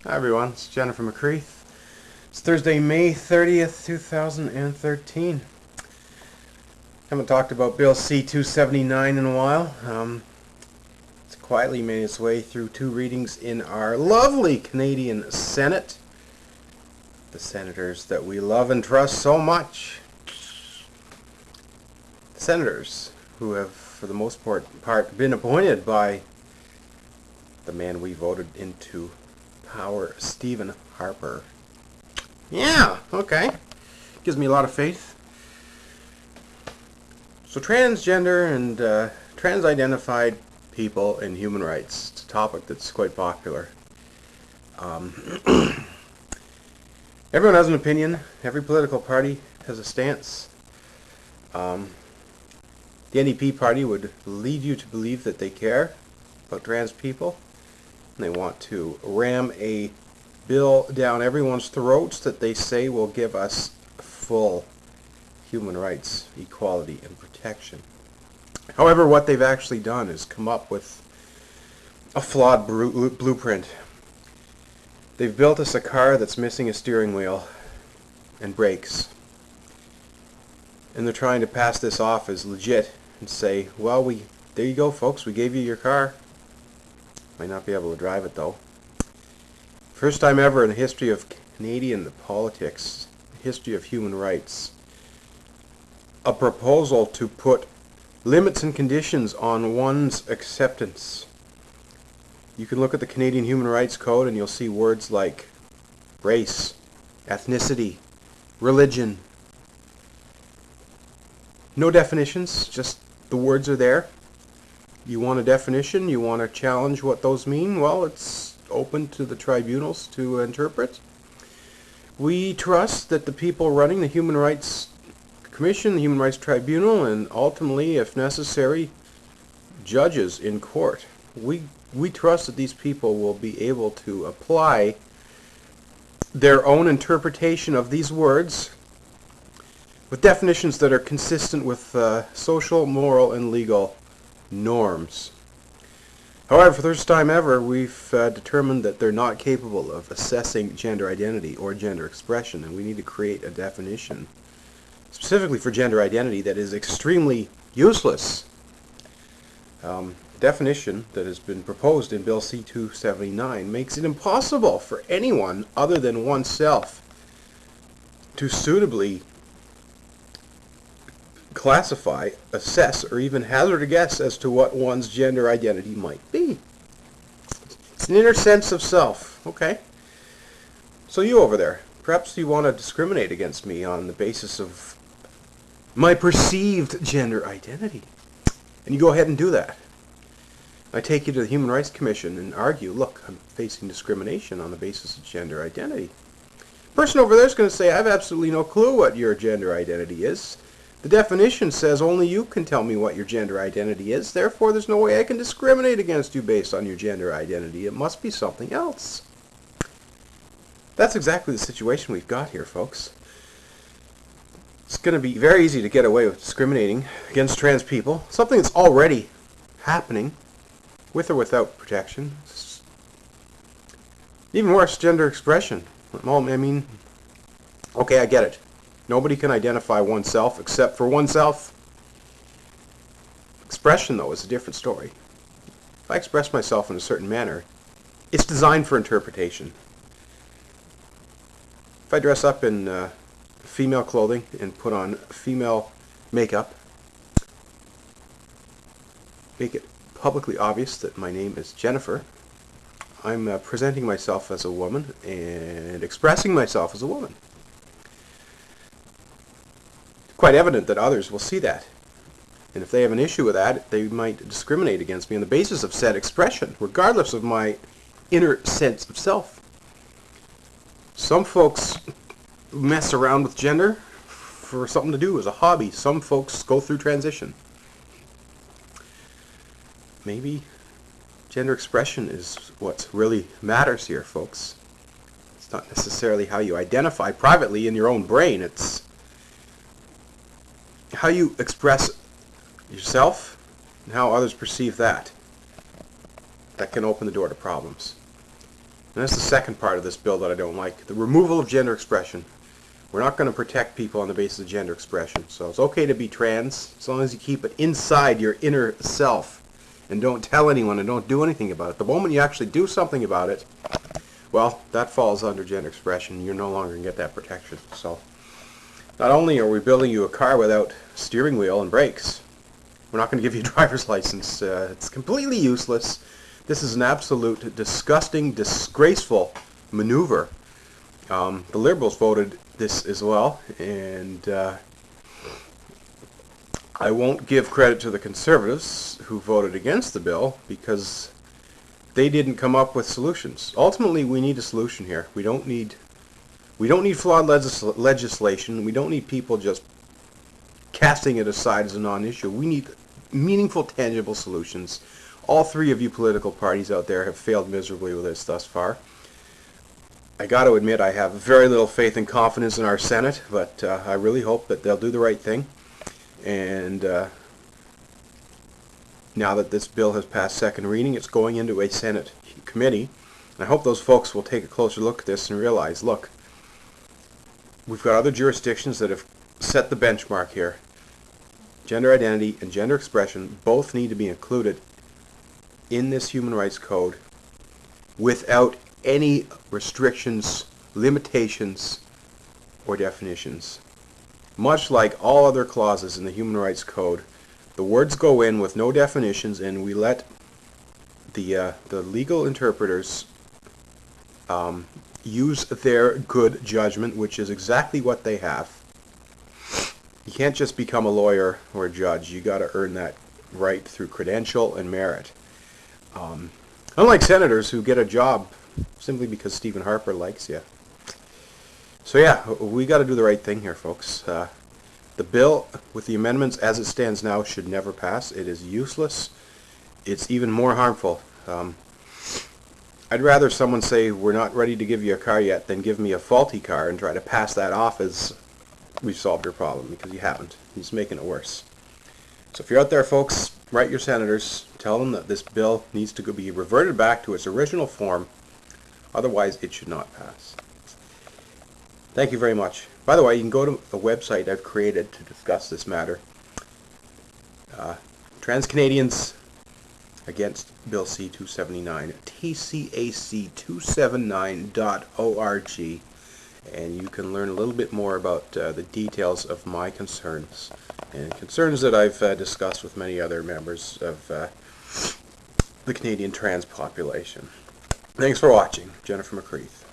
Hi everyone, it's Jennifer McCreath. It's Thursday, May 30th, 2013. Haven't talked about Bill C-279 in a while. It's quietly made its way through two readings in our lovely Canadian Senate. The senators that we love and trust so much. The senators who have, for the most part, been appointed by the man we voted into power, Stephen Harper. Yeah, okay. Gives me a lot of faith. So transgender and trans-identified people and human rights. It's a topic that's quite popular. Everyone has an opinion. Every political party has a stance. The NDP party would lead you to believe that they care about trans people. And they want to ram a bill down everyone's throats that they say will give us full human rights, equality, and protection. However, what they've actually done is come up with a flawed blueprint. They've built us a car that's missing a steering wheel and brakes. And they're trying to pass this off as legit and say, well, there you go, folks, we gave you your car. Might not be able to drive it, though. First time ever in the history of Canadian politics, history of human rights, a proposal to put limits and conditions on one's acceptance. You can look at the Canadian Human Rights Code and you'll see words like race, ethnicity, religion. No definitions, just the words are there. You want a definition, you want to challenge what those mean, well, it's open to the tribunals to interpret. We trust that the people running the Human Rights Commission, the Human Rights Tribunal, and ultimately, if necessary, judges in court, we trust that these people will be able to apply their own interpretation of these words with definitions that are consistent with social, moral, and legal norms. However, for the first time ever, we've determined that they're not capable of assessing gender identity or gender expression, and we need to create a definition specifically for gender identity that is extremely useless. Definition that has been proposed in Bill C-279 makes it impossible for anyone other than oneself to suitably classify, assess, or even hazard a guess as to what one's gender identity might be. It's an inner sense of self, okay? So you over there, perhaps you want to discriminate against me on the basis of my perceived gender identity. And you go ahead and do that. I take you to the Human Rights Commission and argue, look, I'm facing discrimination on the basis of gender identity. The person over there is going to say, I have absolutely no clue what your gender identity is. The definition says only you can tell me what your gender identity is. Therefore, there's no way I can discriminate against you based on your gender identity. It must be something else. That's exactly the situation we've got here, folks. It's going to be very easy to get away with discriminating against trans people, something that's already happening, with or without protection. Even worse, gender expression. Well, I mean, okay, I get it. Nobody can identify oneself except for oneself. Expression, though, is a different story. If I express myself in a certain manner, it's designed for interpretation. If I dress up in female clothing and put on female makeup, make it publicly obvious that my name is Jennifer, I'm presenting myself as a woman and expressing myself as a woman. Quite evident that others will see that. And if they have an issue with that, they might discriminate against me on the basis of said expression, regardless of my inner sense of self. Some folks mess around with gender for something to do as a hobby. Some folks go through transition. Maybe gender expression is what really matters here, folks. It's not necessarily how you identify privately in your own brain. It's how you express yourself and how others perceive that. That can open the door to problems. And that's the second part of this bill that I don't like. The removal of gender expression. We're not going to protect people on the basis of gender expression. So it's okay to be trans as long as you keep it inside your inner self and don't tell anyone and don't do anything about it. The moment you actually do something about it, well, that falls under gender expression. You're no longer going to get that protection. So not only are we building you a car without steering wheel and brakes, we're not going to give you a driver's license. It's completely useless. This is an absolute disgusting, disgraceful maneuver. The Liberals voted this as well, and I won't give credit to the Conservatives who voted against the bill because they didn't come up with solutions. Ultimately, we need a solution here. We don't need flawed legislation. We don't need people just casting it aside as a non-issue. We need meaningful, tangible solutions. All three of you political parties out there have failed miserably with this thus far. I got to admit I have very little faith and confidence in our Senate, but I really hope that they'll do the right thing. And now that this bill has passed second reading, it's going into a Senate committee. And I hope those folks will take a closer look at this and realize, look, we've got other jurisdictions that have set the benchmark here. Gender identity and gender expression both need to be included in this human rights code without any restrictions, limitations, or definitions. Much like all other clauses in the human rights code, the words go in with no definitions, and we let the legal interpreters use their good judgment, which is exactly what they have. You can't just become a lawyer or a judge. You got to earn that right through credential and merit. Unlike senators who get a job simply because Stephen Harper likes you. So yeah, we got to do the right thing here, folks. The bill, with the amendments as it stands now, should never pass. It is useless. It's even more harmful. I'd rather someone say, we're not ready to give you a car yet, than give me a faulty car and try to pass that off as we've solved your problem, because you haven't. He's making it worse. So if you're out there, folks, write your senators, tell them that this bill needs to be reverted back to its original form. Otherwise, it should not pass. Thank you very much. By the way, you can go to a website I've created to discuss this matter. Trans Canadians Against Bill C-279, tcac279.org, and you can learn a little bit more about the details of my concerns, and concerns that I've discussed with many other members of the Canadian trans population. Thanks for watching. Jennifer McCreath.